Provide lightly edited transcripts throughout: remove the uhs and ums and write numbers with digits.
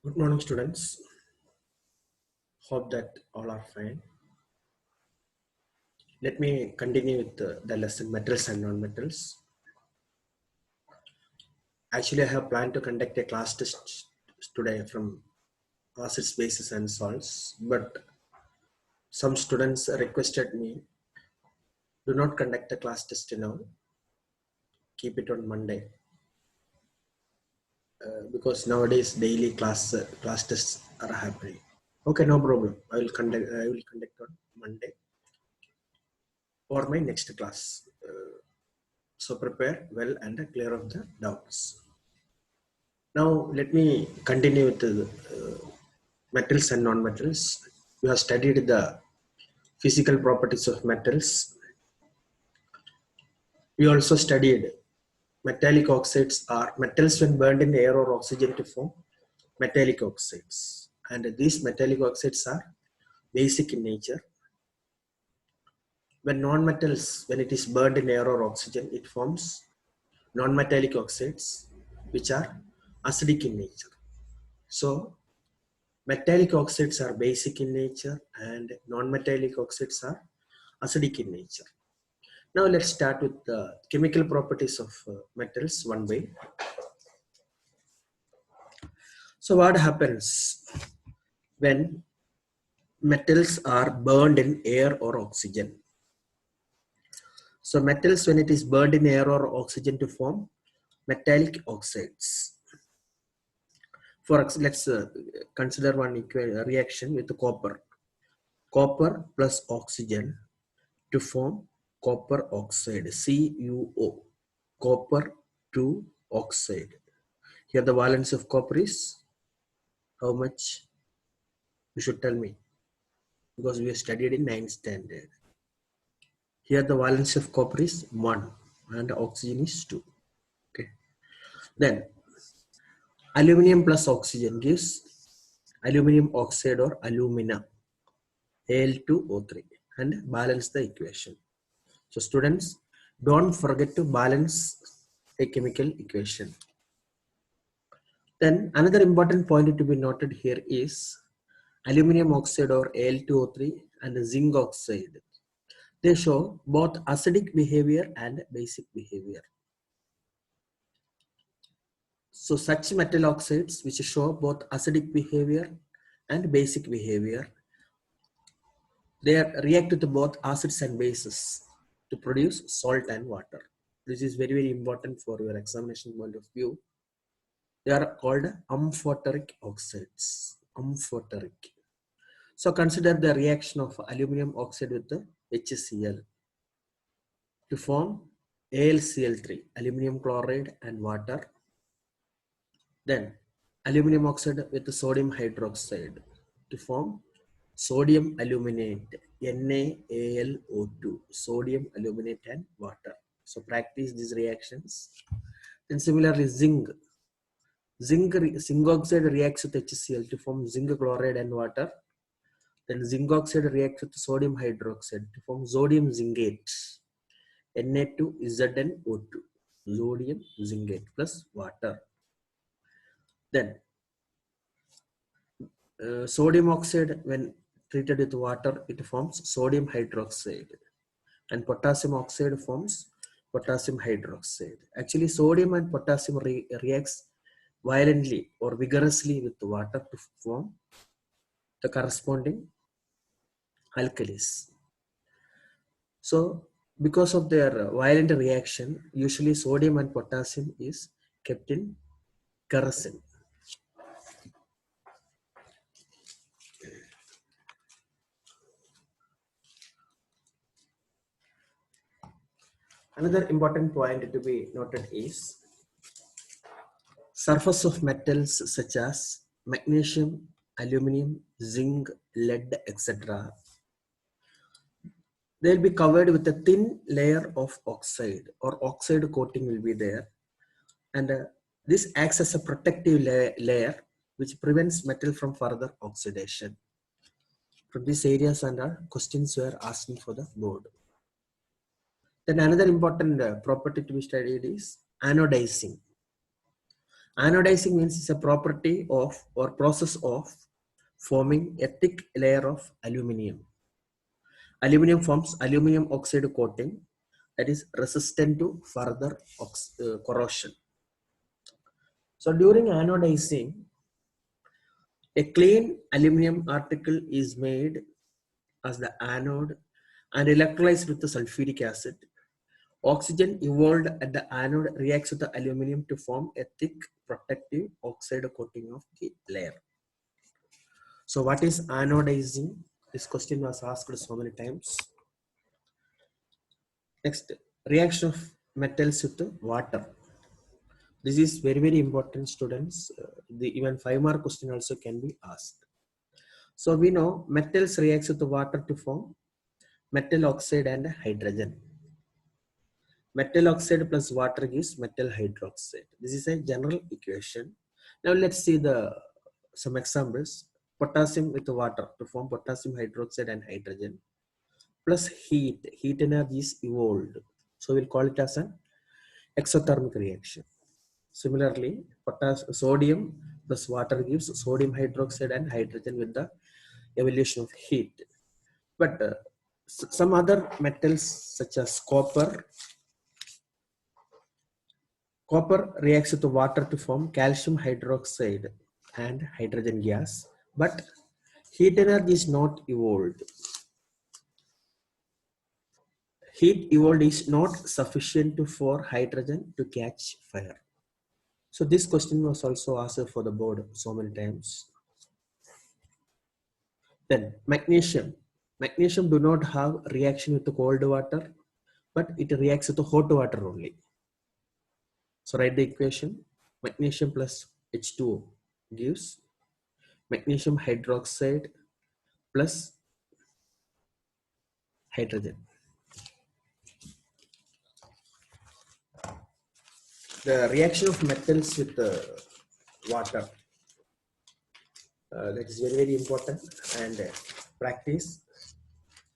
Good morning, students. Hope that all are fine. Let me continue with the lesson metals and non-metals. Actually, I have planned to conduct a class test today from acids, bases, and salts, but some students requested me do not conduct the class test now. Keep it on Monday because nowadays daily class tests are happening. Okay, no problem. I will conduct on Monday or my next class. So prepare well and clear of the doubts. Now let me continue with the metals and non-metals. We have studied the physical properties of metals. We also studied metallic oxides are metals when burned in air or oxygen to form metallic oxides. And these metallic oxides are basic in nature. When non-metals, when it is burned in air or oxygen, it forms non-metallic oxides, which are acidic in nature. So metallic oxides are basic in nature and non-metallic oxides are acidic in nature. Now let's start with the chemical properties of metals one by. So what happens when metals are burned in air or oxygen? So metals, when it is burned in air or oxygen to form metallic oxides. Let's consider one reaction with copper. Copper plus oxygen to form copper oxide, CuO, copper 2 oxide. Here the valence of copper is how much? You should tell me because we have studied in 9th standard. Here the valence of copper is 1 and oxygen is 2. Okay. Then aluminium plus oxygen gives aluminium oxide or alumina, Al2O3, and balance the equation. So students, don't forget to balance a chemical equation. Then another important point to be noted here is aluminium oxide or Al2O3 and zinc oxide. They show both acidic behavior and basic behavior. So such metal oxides which show both acidic behavior and basic behavior, they react with both acids and bases to produce salt and water. This is very, very important for your examination point of view. They are called amphoteric oxides. Amphoteric. So consider the reaction of aluminum oxide with the HCl to form AlCl3, aluminum chloride and water. Then aluminum oxide with the sodium hydroxide to form sodium aluminate, NaAlO2, sodium aluminate and water. So practice these reactions. Then similarly zinc oxide reacts with HCl to form zinc chloride and water. Then zinc oxide reacts with sodium hydroxide to form sodium zincate, Na2ZnO2, sodium zincate plus water. Then sodium oxide, when treated with water, it forms sodium hydroxide, and potassium oxide forms potassium hydroxide. Actually, sodium and potassium reacts violently or vigorously with water to form the corresponding alkalis. So because of their violent reaction, usually sodium and potassium is kept in kerosene. Another important point to be noted is surface of metals such as magnesium, aluminum, zinc, lead, etc. They'll be covered with a thin layer of oxide or oxide coating will be there, and this acts as a protective layer which prevents metal from further oxidation. From these areas and questions were asking for the board. Then another important property to be studied is anodizing. Anodizing means it's a property of or process of forming a thick layer of aluminium. Aluminium forms aluminium oxide coating that is resistant to further corrosion. So during anodizing, a clean aluminium article is made as the anode and electrolyzed with the sulfuric acid. Oxygen evolved at the anode reacts with the aluminium to form a thick protective oxide coating of the layer. So what is anodizing? This question was asked so many times. Next, reaction of metals with water. This is very, very important, students. Even 5-mark question also can be asked. So we know metals reacts with water to form metal oxide and hydrogen. Metal oxide plus water gives metal hydroxide. This is a general equation. Now let's see some examples. Potassium with water to form potassium hydroxide and hydrogen plus heat. Heat energy is evolved. So we'll call it as an exothermic reaction. Similarly, sodium plus water gives sodium hydroxide and hydrogen with the evolution of heat. But some other metals such as copper reacts with water to form calcium hydroxide and hydrogen gas, but heat energy is not evolved. Heat evolved is not sufficient for hydrogen to catch fire. So this question was also asked for the board so many times. Then magnesium. Magnesium do not have reaction with the cold water, but it reacts with the hot water only. So write the equation. Magnesium plus H2O gives magnesium hydroxide plus hydrogen. The reaction of metals with water. That is very, very important, and practice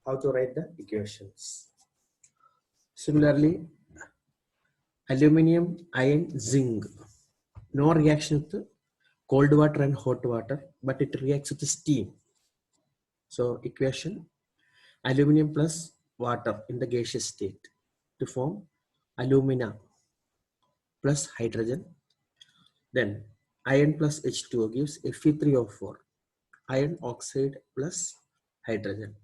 how to write the equations. Similarly, aluminium, iron, zinc. No reaction with cold water and hot water, but it reacts with steam. So equation, aluminium plus water in the gaseous state to form alumina plus hydrogen. Then iron plus H2O gives Fe3O4, iron oxide plus hydrogen.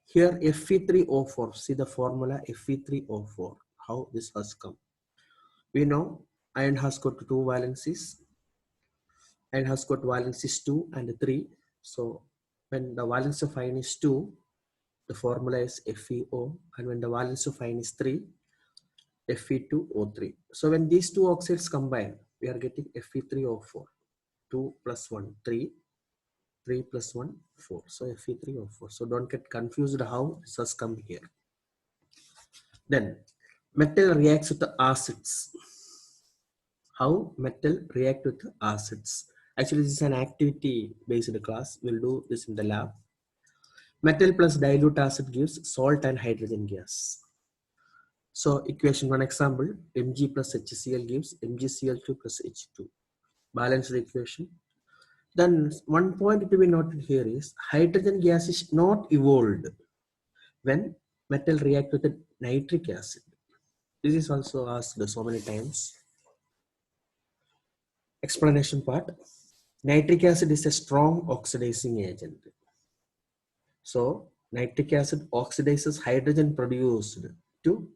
Here Fe3O4, see the formula Fe3O4, how this has come. We know iron has got 2 valencies, iron has got valencies 2 and 3. So when the valence of iron is 2, the formula is FeO, and when the valence of iron is 3, Fe2O3. So when these two oxides combine, we are getting Fe3O4. 2 plus 1, 3. 3 plus 1, 4. So Fe3O4. So don't get confused how this has come here. Then metal reacts with the acids. How metal react with acids? Actually, this is an activity based class. We'll do this in the lab. Metal plus dilute acid gives salt and hydrogen gas. So equation, one example, Mg plus HCl gives MgCl2 plus H2. Balance the equation. Then one point to be noted here is hydrogen gas is not evolved when metal react with the nitric acid. This is also asked so many times. Explanation part. Nitric acid is a strong oxidizing agent. So nitric acid oxidizes hydrogen produced to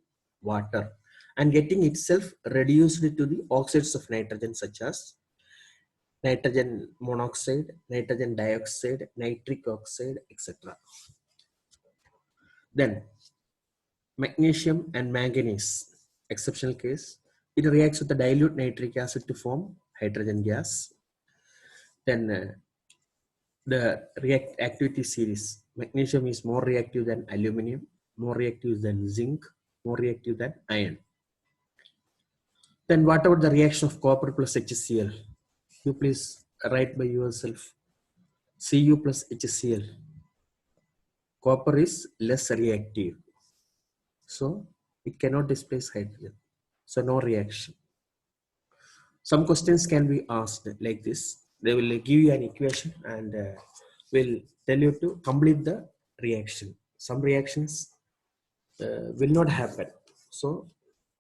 water and getting itself reduced to the oxides of nitrogen such as nitrogen monoxide, nitrogen dioxide, nitric oxide, etc. Then magnesium and manganese, exceptional case, it reacts with the dilute nitric acid to form hydrogen gas. Then the activity series, magnesium is more reactive than aluminum, more reactive than zinc, more reactive than iron. Then what about the reaction of copper plus HCl? You please write by yourself. Cu plus HCl. Copper is less reactive, so it cannot displace hydrogen. So no reaction. Some questions can be asked like this. They will give you an equation and will tell you to complete the reaction. Some reactions will not happen. So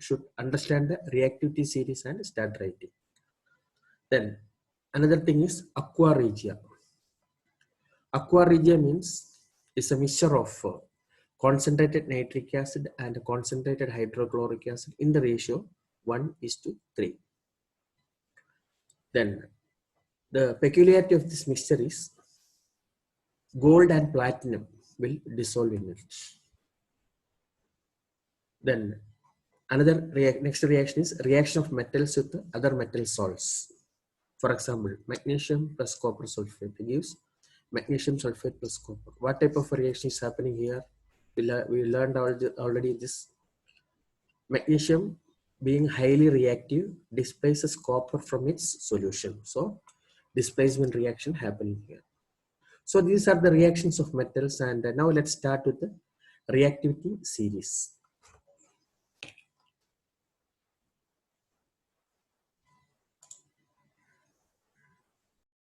should understand the reactivity series and start writing. Then another thing is aqua regia. Aqua regia means it's a mixture of concentrated nitric acid and concentrated hydrochloric acid in the ratio 1:3. Then the peculiarity of this mixture is gold and platinum will dissolve in it. Then another next reaction is reaction of metals with other metal salts. For example, magnesium plus copper sulfate gives magnesium sulfate plus copper. What type of reaction is happening here? We learned already this. Magnesium being highly reactive displaces copper from its solution. So displacement reaction happening here. So these are the reactions of metals, and now let's start with the reactivity series.